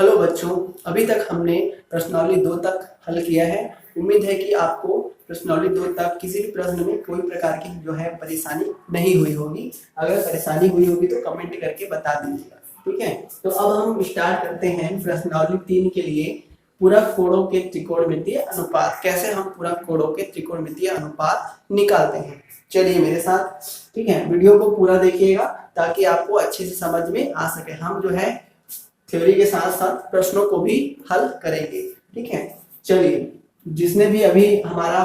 Hello बच्चों, अभी तक हमने प्रश्नावली 2 तक हल किया है। उम्मीद है कि आपको प्रश्नावली 2 तक किसी भी प्रश्न में कोई प्रकार की जो है परेशानी नहीं हुई होगी। अगर परेशानी हुई होगी तो कमेंट करके बता दीजिएगा, ठीक है। तो अब हम स्टार्ट करते हैं प्रश्नावली 3 के लिए पूरक कोणों के त्रिकोणमितीय अनुपात। कैसे हम पूरक कोणों के त्रिकोणमितीय अनुपात निकालते हैं, चलिए मेरे साथ, ठीक है। वीडियो को पूरा देखिएगा ताकि आपको अच्छे से समझ में आ सके। हम जो है थ्योरी के साथ साथ प्रश्नों को भी हल करेंगे, ठीक है। चलिए, जिसने भी अभी हमारा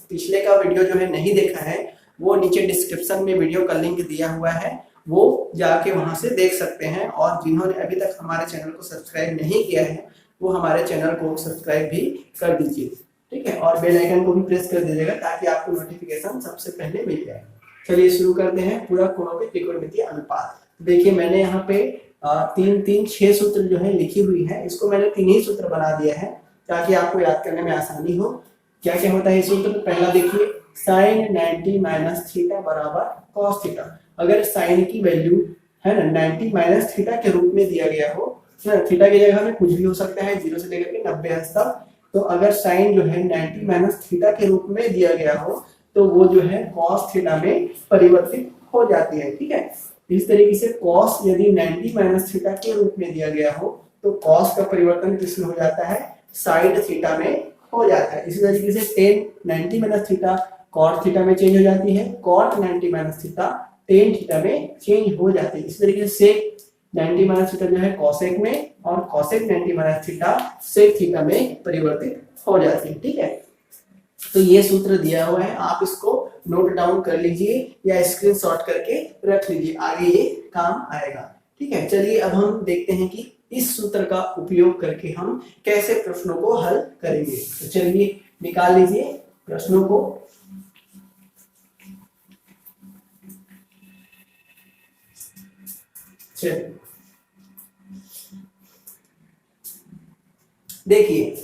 पिछले का वीडियो जो है नहीं देखा है, वो नीचे डिस्क्रिप्शन में वीडियो का लिंक दिया हुआ है, वो जाके वहां से देख सकते हैं। और जिन्होंने अभी तक हमारे चैनल को सब्सक्राइब नहीं किया है, वो हमारे चैनल को सब्सक्राइब भी कर दीजिए, ठीक है। और बेल आइकन को भी प्रेस कर दीजिएगा ताकि आपको नोटिफिकेशन सबसे पहले मिल जाए। चलिए शुरू करते हैं पूरक कोणों के त्रिकोणमितीय अनुपात। देखिए, मैंने यहाँ पे 6 सूत्र जो है लिखी हुई है। इसको मैंने 3 ही सूत्र बना दिया है ताकि आपको याद करने में आसानी हो। क्या क्या होता है सूत्र? पहला देखिए, साइन 90 माइनस थीटा बराबर कॉस थीटा। अगर साइन की वैल्यू है ना 90 माइनस थीटा के रूप में दिया गया हो, थीटा की जगह में कुछ भी हो सकता है, 0 से लेकर के 90 अंश तक। तो अगर साइन जो है 90 माइनस थीटा के रूप में दिया गया हो तो वो जो है कॉस थीटा में परिवर्तित हो जाती है, ठीक है। इस तरीके से कॉस यदि 90 माइनस थीटा के रूप में दिया गया हो तो कॉस का परिवर्तन किसमें हो जाता है? साइन थीटा में हो जाता है। इसी तरीके से tan 90 minus theta cot theta में चेंज हो जाती है, cot 90 minus theta tan theta में चेंज हो जाती है। इसी तरीके से सेक 90 माइनस थीटा जो है कॉसेक में, और cosec 90 minus theta sec theta में परिवर्तित हो जाती है, ठीक है। तो ये सूत्र दिया हुआ है, आप इसको नोट डाउन कर लीजिए या स्क्रीनशॉट करके रख लीजिए, आगे ये काम आएगा, ठीक है। चलिए अब हम देखते हैं कि इस सूत्र का उपयोग करके हम कैसे प्रश्नों को हल करेंगे। तो चलिए निकाल लीजिए प्रश्नों को। चलिए देखिए,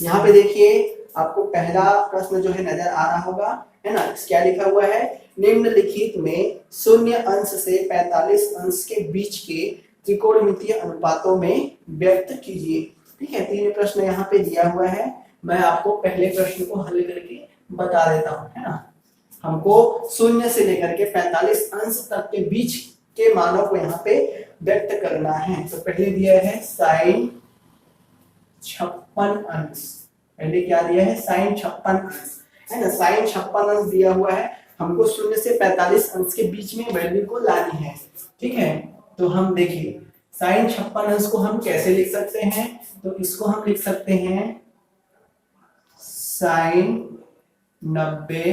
यहाँ पे देखिए आपको पहला प्रश्न जो है नजर आ रहा होगा, है ना। क्या लिखा हुआ है? निम्नलिखित में 0 अंश से 45 अंश के बीच के त्रिकोणमितीय अनुपातों में व्यक्त कीजिए, ठीक है। 3 प्रश्न यहाँ पे दिया हुआ है। मैं आपको पहले प्रश्न को हल करके बता देता हूँ, है ना। हमको 0 से लेकर के 45 अंश तक के बीच के मानों को यहाँ पे व्यक्त करना है। तो पहले दिया है साइन 56 अंश। पहले क्या दिया है? साइन 56 अंश, है ना। साइन 56 अंश दिया हुआ है, हमको 0 से 45 अंश के बीच में वैल्यू को लानी है, ठीक है। तो हम देखिए साइन 56 अंश को हम कैसे लिख सकते हैं? तो इसको हम लिख सकते हैं साइन 90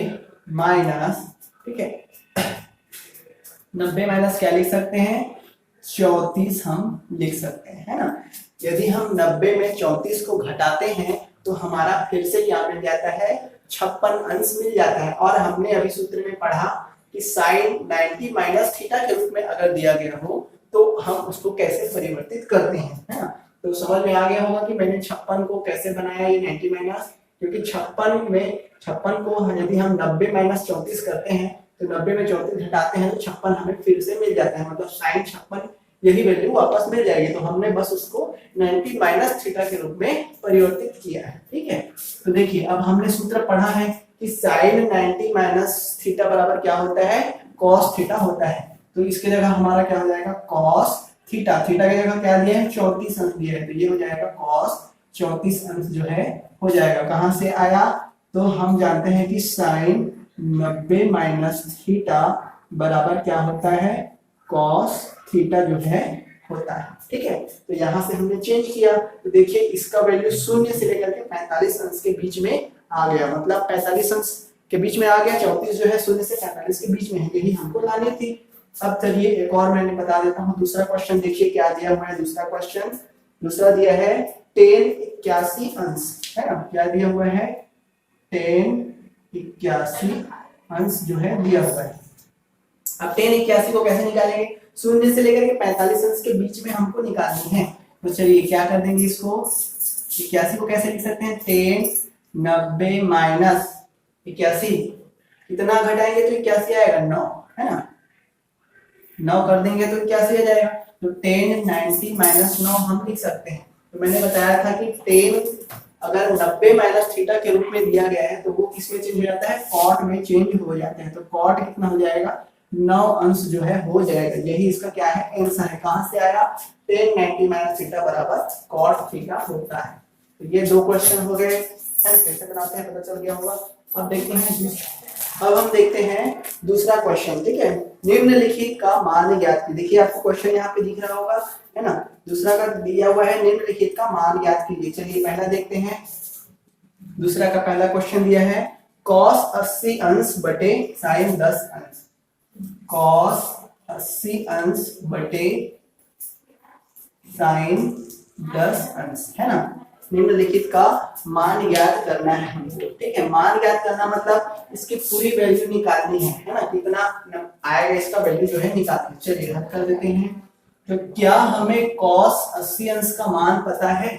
माइनस, ठीक है, 90 माइनस क्या लिख सकते हैं? 34 हम लिख सकते हैं, है ना। यदि हम 90 में 34 को घटाते हैं तो हमारा फिर से क्या मिल जाता है? 56 अंश मिल जाता है। और हमने अभी सूत्र में पढ़ा कि साइन 90 माइनस थीटा के रूप में अगर दिया गया हो तो हम उसको कैसे परिवर्तित करते हैं, है ना। तो समझ में आ गया होगा कि मैंने 56 को कैसे बनाया, ये 90 माइनस, क्योंकि 56 को यदि हम 90 माइनस 34 करते हैं तो 90 में 34 घटाते हैं तो 56 हमें फिर से मिल जाता है, मतलब साइन 56 यही वैल्यू वापस मिल जाएगी। तो हमने बस उसको 90 माइनस थीटा के रूप में परिवर्तित किया है, ठीक है। तो देखिए अब हमने सूत्र पढ़ा है कि साइन 90 माइनस थीटा बराबर क्या होता है? कॉस थीटा होता है। तो इसके जगह हमारा क्या हो जाएगा? Cos theta. थीटा की जगह क्या दिया है? 34 अंश दिया है, तो ये हो जाएगा कॉस 34 अंश जो है हो जाएगा। कहां से आया? तो हम जानते हैं कि साइन 90 माइनस थीटा बराबर क्या होता है? कॉस थीटा जो है होता है, ठीक है। तो यहां से हमने चेंज किया, तो देखिए इसका वैल्यू 0 से लेकर के 45 अंश के बीच में आ गया, मतलब 45 अंश के बीच में आ गया। 34 जो है 0 से 45 के बीच में है, यही हमको लानी थी। अब चलिए एक और मैंने बता देता हूँ, दूसरा क्वेश्चन देखिए क्या दिया हुआ है। दूसरा क्वेश्चन दूसरा दिया है 10 81 अंश, है ना। क्या दिया हुआ है? 10 81 अंश जो है दिया हुआ है। अब 10 81 को कैसे निकालेंगे? 0 से लेकर के 45 अंश के बीच में हमको निकालनी है। तो चलिए क्या कर देंगे इसको? 81 को कैसे लिख सकते हैं? 10 90 माइनस 81, कितना घटाएंगे तो 81 आएगा? 9, है ना। 9 कर देंगे तो क्या सही आ जाएगा, तो 10 90 माइनस 9 हम लिख सकते हैं। तो मैंने बताया था कि 10 अगर 90 माइनस थीटा के रूप में दिया गया है तो वो किस में चेंज हो जाता है, कॉट में चेंज हो जाता है। तो कॉट कितना हो जाएगा, 9 अंश जो है हो जाएगा। यही इसका क्या है, आंसर है। कहां से आया, 10 90 माइनस थीटा बराबर कॉट थीटा होता है। तो ये दो क्वेश्चन हो गए, कैसे बनाते हैं पता चल गया होगा। अब देखते हैं, अब हम देखते हैं दूसरा क्वेश्चन, ठीक है। निम्नलिखित का मान ज्ञात कीजिए। देखिए आपको क्वेश्चन यहाँ पे दिख रहा होगा, है ना। दूसरा का दिया हुआ है निम्नलिखित का मान ज्ञात कीजिए। चलिए पहला देखते हैं, दूसरा का पहला क्वेश्चन दिया है cos 80 अंश बटे sin 10 अंश। cos 80 अंश बटे sin 10 अंश, है ना। निम्नलिखित का मान ज्ञात करना है हमको, ठीक है। मान ज्ञात करना मतलब इसकी पूरी वैल्यू निकालनी है ना, कितना आएगा इसका वैल्यू जो है निकालनी। चलिए हल कर देते हैं। तो क्या हमें cos 80 अंश का मान पता है,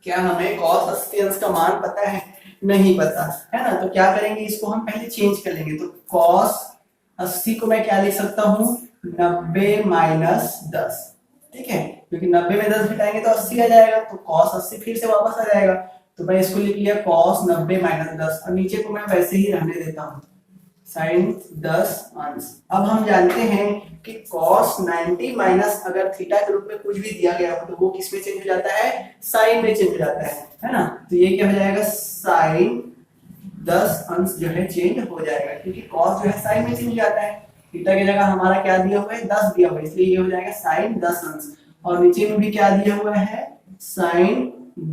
क्या हमें cos 80 अंश का मान पता है, नहीं पता, है ना। तो क्या करेंगे, इसको हम पहले चेंज कर लेंगे। तो cos 80 को मैं क्या लिख सकता हूँ, 90 माइनस 10, ठीक है, क्योंकि 90 में 10 घटाएंगे तो 80 आ जाएगा। तो cos 80 फिर से वापस आ जाएगा। तो मैं इसको लिख लिया cos 90 माइनस 10, और नीचे को मैं वैसे ही रहने देता हूँ sin 10 अंश। अब हम जानते हैं कि cos 90 माइनस अगर थीटा के रूप में कुछ भी दिया गया हो तो वो किस में चेंज हो जाता है, sin में चेंज हो जाता है ना। तो ये क्या हो जाएगा, sin 10 अंश जो है चेंज हो जाएगा, क्योंकि cos जो है sin में चेंज हो जाता है। थीटा की जगह हमारा क्या दिया हुआ है, 10 दिया हुआ है, इसलिए ये हो जाएगा sin 10 अंश। और नीचे में भी क्या दिया हुआ है, sin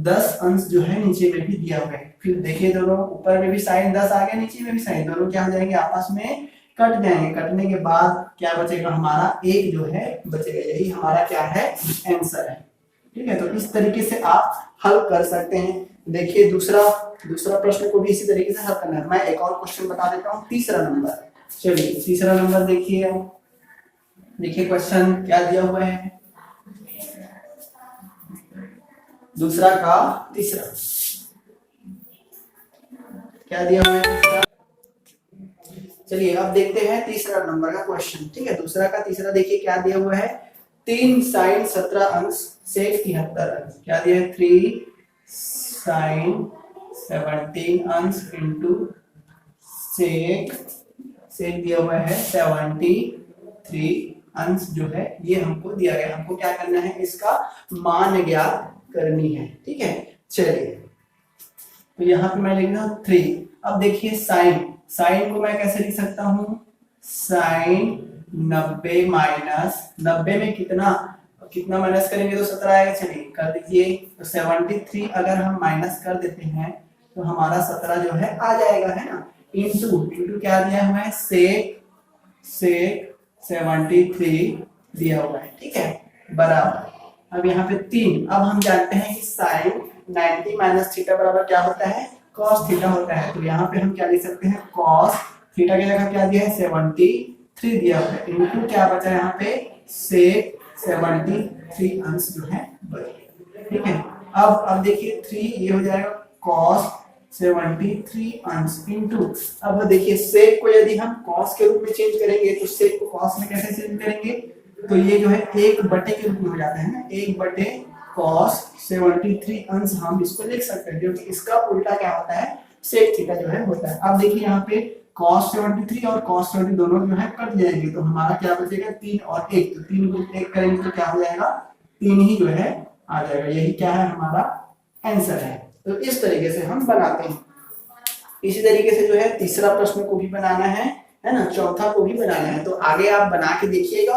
10 अंश जो है नीचे में भी दिया हुआ है। फिर देखिए दोनों, ऊपर में भी sin 10 आ गया, नीचे में भी sin, दोनों क्या हो जाएंगे, आपस में कट जाएंगे। कटने के बाद क्या बचेगा, हमारा एक जो है बचेगा। यही हमारा क्या है, आंसर है, ठीक है। तो इस तरीके से आप हल कर सकते हैं। देखिए दूसरा प्रश्न को भी इसी तरीके से हल करना है। मैं एक और क्वेश्चन बता देता हूँ, तीसरा नंबर। चलिए तीसरा नंबर देखिए, देखिए क्वेश्चन क्या दिया हुआ है, दूसरा का तीसरा क्या दिया हुआ है। चलिए अब देखते हैं तीसरा नंबर का क्वेश्चन, ठीक है। दूसरा का तीसरा देखिए क्या दिया हुआ है, 3 sin 17 अंश sec 73 अंश। क्या दिया है, 3 sin 17 अंश इंटू sec दिया हुआ है 73 अंश जो है, ये हमको दिया गया। हमको क्या करना है, इसका मान ज्ञात करनी है, ठीक है। चलिए तो यहाँ पे मैं लिख रहा हूँ 3। अब देखिए साइन को मैं कैसे लिख सकता हूँ, साइन 90 माइनस 90 में कितना माइनस करेंगे तो 17 आएगा। चलिए कर दीजिए। तो 73 अगर हम माइनस कर देते हैं तो हमारा 17 जो है आ जाएगा, है ना। इंटू क्या दिया हुआ है, सेक 73 दिया हुआ है, ठीक है, बराबर। अब यहाँ पे 3। अब हम जानते हैं कि साइन 90 माइनस थीटा बराबर क्या होता है, cos थीटा होता है। तो यहाँ पे हम क्या लिख सकते हैं, cos थीटा की जगह क्या दिया है, 73 दिया हुआ है, इनटू क्या बचा यहाँ पे, sec 73 अंश जो है बचा, ठीक है। अब देखिए 3 ये हो जाएगा cos 73 अंश इंटू, अब देखिए सेक को यदि हम cos के रूप में चेंज करेंगे तो सेक को cos में कैसे चेंज करेंगे, तो ये जो है 1/, के रूप में हो जाता है ना, 1/, cos 73 अंश हम इसको लिख सकते हैं, क्योंकि इसका उल्टा क्या होता है, सेक थीटा जो है होता है। अब देखिए यहाँ पे cos 73 और cos 70 दोनों जो है कट जाएंगे, तो हमारा क्या बचेगा, 3 और 1। तो 3 को 1 करेंगे तो क्या हो जाएगा, 3 ही जो है आ जाएगा। यही क्या है, हमारा आंसर है। तो इस तरीके से हम बनाते हैं। इसी तरीके से जो है तीसरा प्रश्न को भी बनाना है ना, चौथा को भी बनाना है। तो आगे आप बना के देखिएगा,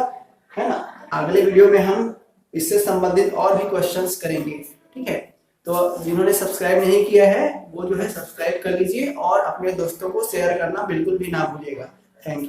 है ना। अगले वीडियो में हम इससे संबंधित और भी क्वेश्चंस करेंगे, ठीक है। तो जिन्होंने सब्सक्राइब नहीं किया है वो जो है सब्सक्राइब कर लीजिए और अपने दोस्तों को शेयर करना बिल्कुल भी ना भूलिएगा। Thank you.